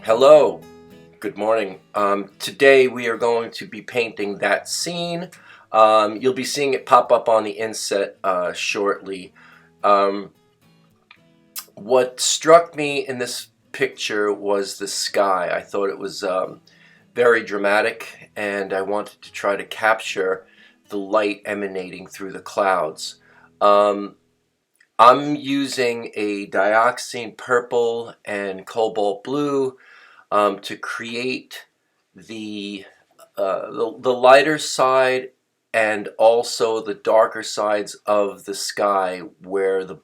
Hello, good morning. Today we are going to be painting that scene. You'll be seeing it pop up on the inset shortly. Um, what struck me in this picture was the sky. I thought it was very dramatic, and I wanted to try to capture the light emanating through the clouds. Um, I'm using a dioxazine purple and cobalt blue to create the, the lighter side and also the darker sides of the sky where the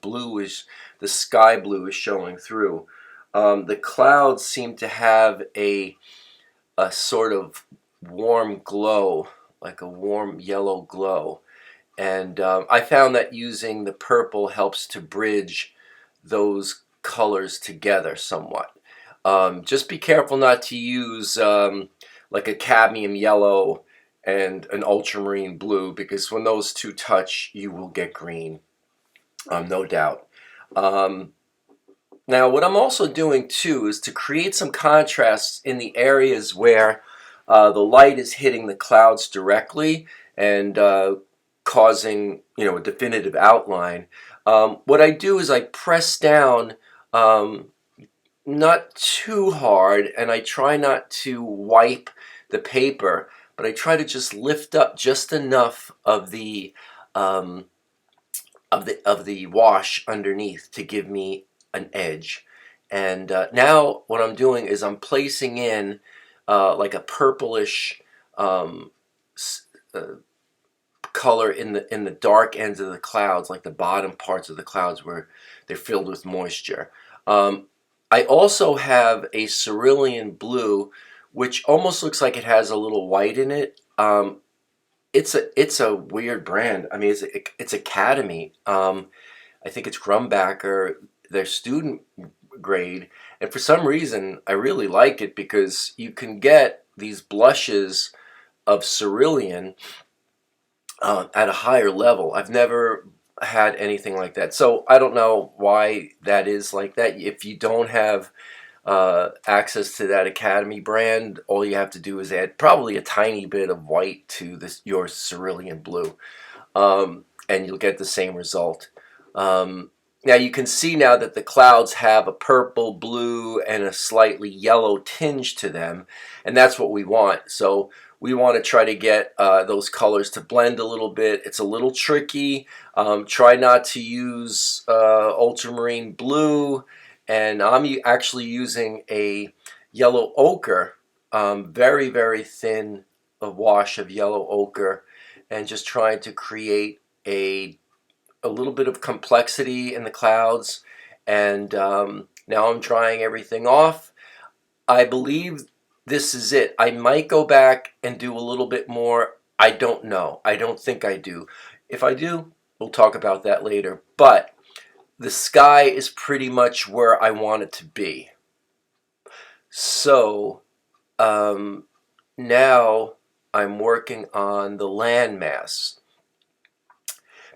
sky blue is showing through. The clouds seem to have a sort of warm glow, like a warm yellow glow. And I found that using the purple helps to bridge those colors together somewhat. Just be careful not to use like a cadmium yellow and an ultramarine blue, because when those two touch, you will get green, no doubt. Um, Now, what I'm also doing too is to create some contrasts in the areas where the light is hitting the clouds directly and causing, a definitive outline. What I do is I press down, um, not too hard, and I try not to wipe the paper, but I try to just lift up just enough of um, the wash underneath to give me an edge. And now what I'm doing is I'm placing in like a purplish um, uh, color in the dark ends of the clouds, like the bottom parts of the clouds where they're filled with moisture. Um, I also have a cerulean blue, which almost looks like it has a little white in it. It's a weird brand. I mean, it's Academy. I think it's Grumbacher, their student grade, and for some reason I really like it because you can get these blushes of cerulean at a higher level. I've never had anything like that, so I don't know why that is like that. If you don't have access to that Academy brand, all you have to do is add probably a tiny bit of white to your cerulean blue, and you'll get the same result. Um, Now you can see now that the clouds have a purple, blue, and a slightly yellow tinge to them, and that's what we want. So we want to try to get those colors to blend a little bit. It's a little tricky. Try not to use ultramarine blue, and I'm actually using a yellow ochre, very, very thin wash of yellow ochre, and just trying to create a little bit of complexity in the clouds. And now I'm drying everything off. I believe this is it. I might go back and do a little bit more. I don't know. I don't think I do. If I do, we'll talk about that later. But the sky is pretty much where I want it to be. So um, now I'm working on the landmass.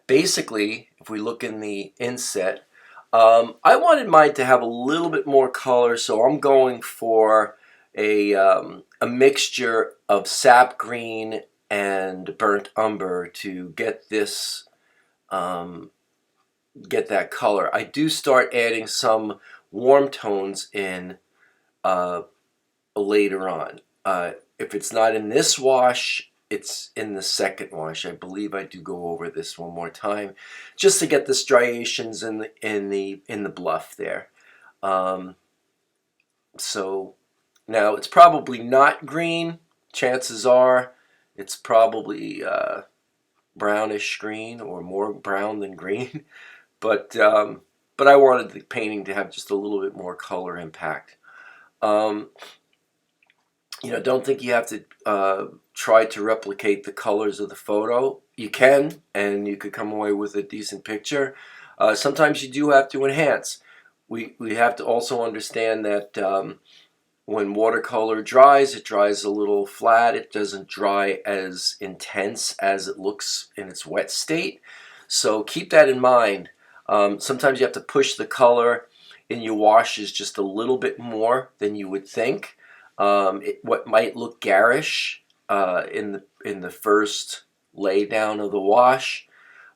Basically, if we look in the inset, I wanted mine to have a little bit more color, so I'm going for a mixture of sap green and burnt umber to get this get that color. I do start adding some warm tones in uh, later on. If it's not in this wash, it's in the second wash. I believe I do go over this one more time, just to get the striations in the bluff there. Um, so now it's probably not green. Chances are it's probably brownish green or more brown than green. But I wanted the painting to have just a little bit more color impact. Um, don't think you have to try to replicate the colors of the photo. You can, and you could come away with a decent picture. Sometimes you do have to enhance. We have to also understand that when watercolor dries, it dries a little flat. It doesn't dry as intense as it looks in its wet state. So keep that in mind. Sometimes you have to push the color in your washes just a little bit more than you would think. What might look garish in the first lay down of the wash,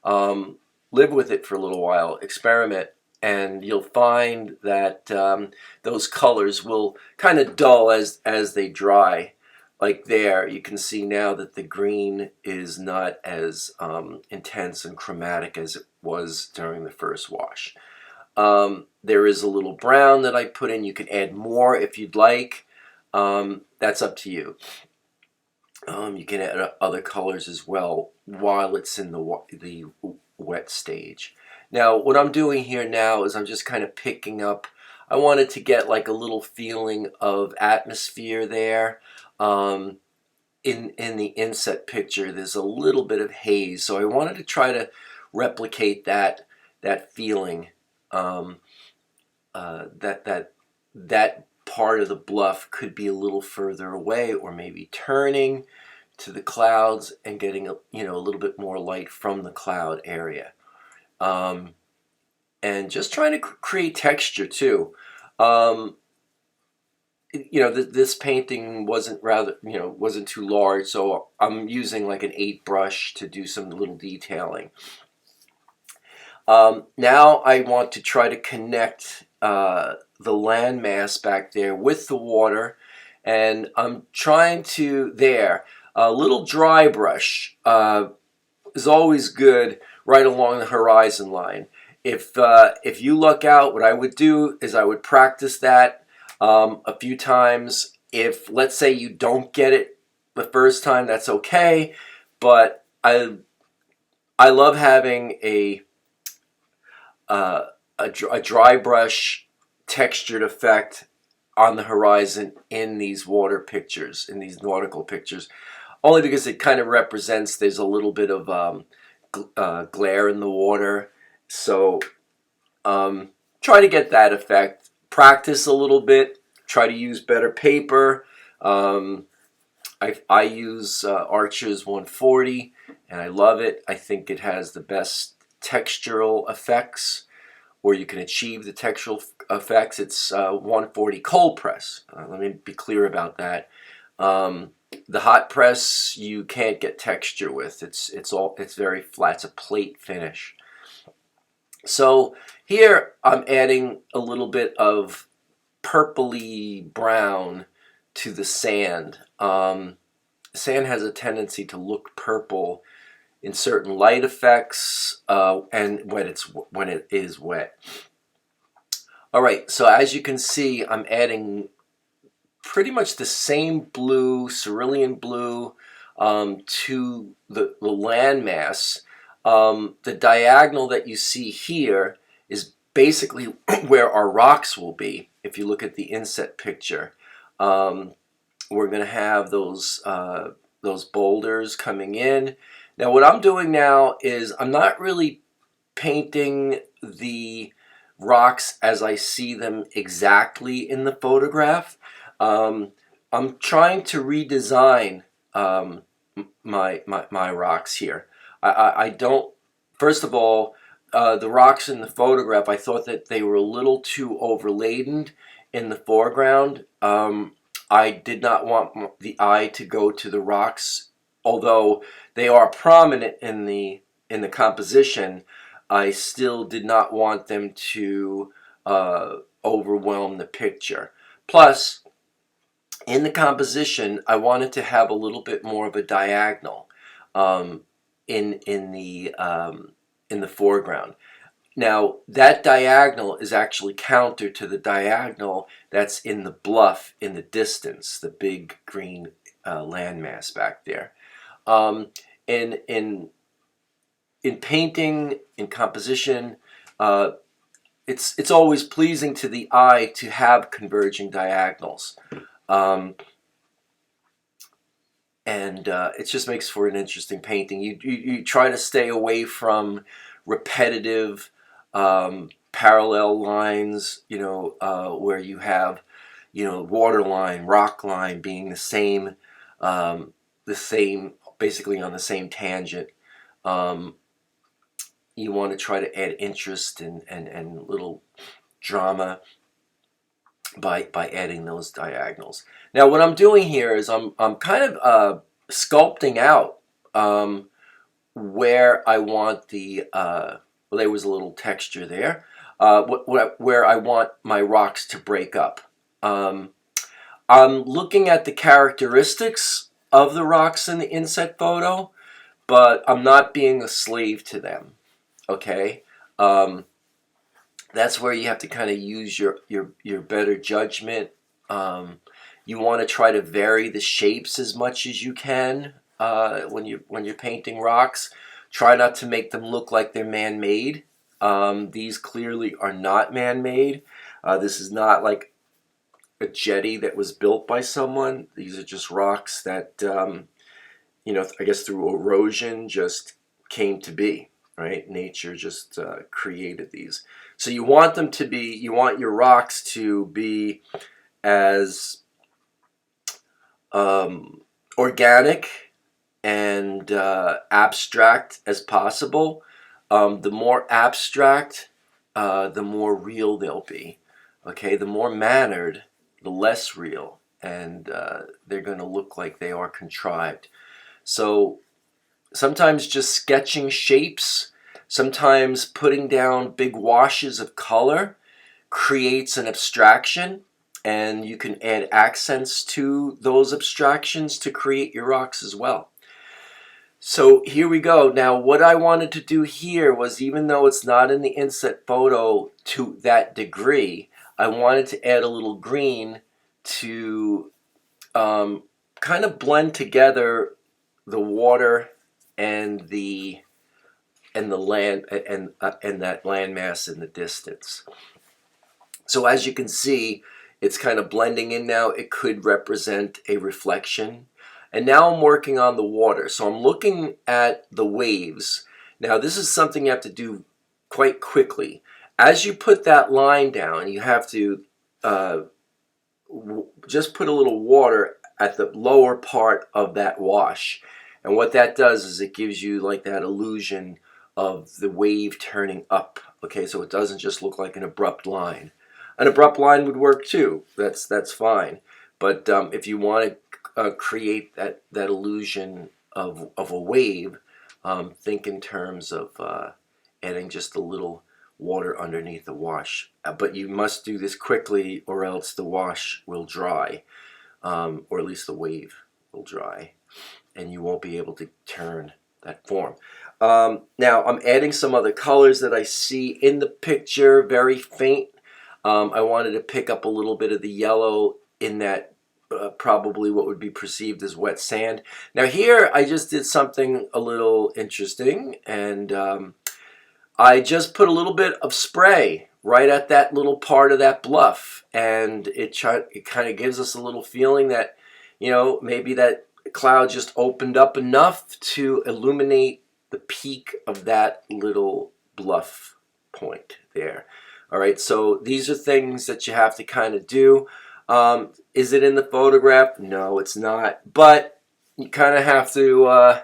live with it for a little while, experiment, and you'll find that those colors will kind of dull as they dry. Like there, you can see now that the green is not as intense and chromatic as it was during the first wash. There is a little brown that I put in. You can add more if you'd like. That's up to you. You can add other colors as well while it's in the wet stage. Now, what I'm doing here now is I'm just kind of picking up. I wanted to get like a little feeling of atmosphere there. In the inset picture, there's a little bit of haze, so I wanted to try to replicate that feeling. That part of the bluff could be a little further away, or maybe turning to the clouds and getting a little bit more light from the cloud area, and just trying to create texture too. This painting wasn't too large, so I'm using like an 8 brush to do some little detailing. Now I want to try to connect the landmass back there with the water, and I'm trying to a little dry brush is always good right along the horizon line. If you luck out, what I would do is I would practice that a few times. If, let's say, you don't get it the first time, that's okay, but I love having a dry brush textured effect on the horizon in these water pictures, in these nautical pictures, only because it kind of represents there's a little bit of glare in the water. So try to get that effect. Practice a little bit. Try to use better paper. I use Arches 140, and I love it. I think it has the best textural effects, or you can achieve the textural effects. It's 140 cold press. Let me be clear about that. The hot press you can't get texture with. It's very flat. It's a plate finish. So here I'm adding a little bit of purpley brown to the sand. Sand has a tendency to look purple in certain light effects and when it is wet. All right, so as you can see, I'm adding pretty much the same blue, cerulean blue, to the landmass. The diagonal that you see here is basically where our rocks will be. If you look at the inset picture, we're going to have those boulders coming in. Now what I'm doing now is I'm not really painting the rocks as I see them exactly in the photograph. I'm trying to redesign my rocks here. I don't, first of all, the rocks in the photograph, I thought that they were a little too overladen in the foreground. I did not want the eye to go to the rocks, although they are prominent in the composition. I still did not want them to overwhelm the picture. Plus, in the composition, I wanted to have a little bit more of a diagonal in the foreground. Now, that diagonal is actually counter to the diagonal that's in the bluff in the distance, the big green landmass back there. In painting, in composition, it's always pleasing to the eye to have converging diagonals. It just makes for an interesting painting. You try to stay away from repetitive parallel lines, where you have, water line, rock line being the same, basically on the same tangent. You want to try to add interest and little drama by adding those diagonals. Now what I'm doing here is I'm kind of sculpting out where I want the well, there was a little texture there, where I want my rocks to break up. I'm looking at the characteristics of the rocks in the inset photo, but I'm not being a slave to them. Okay, that's where you have to kind of use your better judgment. You want to try to vary the shapes as much as you can when you're painting rocks. Try not to make them look like they're man-made. These clearly are not man-made. This is not like a jetty that was built by someone. These are just rocks that, you know, I guess through erosion just came to be, right? Nature just created these. So you want them to be, you want your rocks to be as organic and abstract as possible. The more abstract, the more real they'll be. Okay, the more mannered, the less real, and they're going to look like they are contrived. So sometimes just sketching shapes, sometimes putting down big washes of color creates an abstraction, and you can add accents to those abstractions to create your rocks as well. So here we go. Now what I wanted to do here was, even though it's not in the inset photo to that degree, I wanted to add a little green to kind of blend together the water and the land and that landmass in the distance. So as you can see, it's kind of blending in now. It could represent a reflection. And now I'm working on the water. So I'm looking at the waves. Now this is something you have to do quite quickly. As you put that line down, you have to just put a little water at the lower part of that wash. And what that does is it gives you like that illusion of the wave turning up. Okay, so it doesn't just look like an abrupt line. An abrupt line would work too. That's fine. But if you want to create that illusion of a wave, think in terms of adding just a little water underneath the wash. But you must do this quickly, or else the wash will dry, or at least the wave will dry, and you won't be able to turn that form. Now I'm adding some other colors that I see in the picture, very faint. I wanted to pick up a little bit of the yellow in that probably what would be perceived as wet sand. Now here I just did something a little interesting, and I just put a little bit of spray right at that little part of that bluff, and it kind of gives us a little feeling that, you know, maybe that cloud just opened up enough to illuminate the peak of that little bluff point there. All right, so these are things that you have to kind of do. Is it in the photograph? No, it's not. But you kind of have to,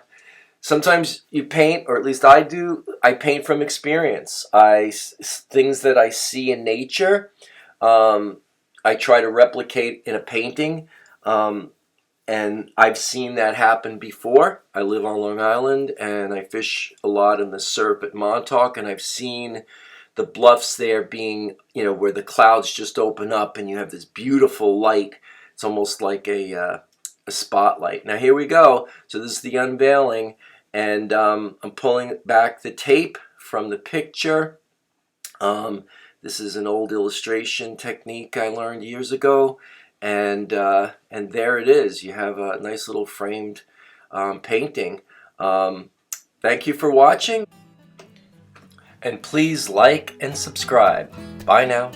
sometimes you paint, or at least I do, I paint from experience. Things that I see in nature, I try to replicate in a painting. And I've seen that happen before. I live on Long Island, and I fish a lot in the surf at Montauk, and I've seen the bluffs there being, you know, where the clouds just open up and you have this beautiful light. It's almost like a spotlight. Now here we go. So this is the unveiling, and I'm pulling back the tape from the picture. This is an old illustration technique I learned years ago, and there it is. You have a nice little framed painting. Thank you for watching. And please like and subscribe. Bye now.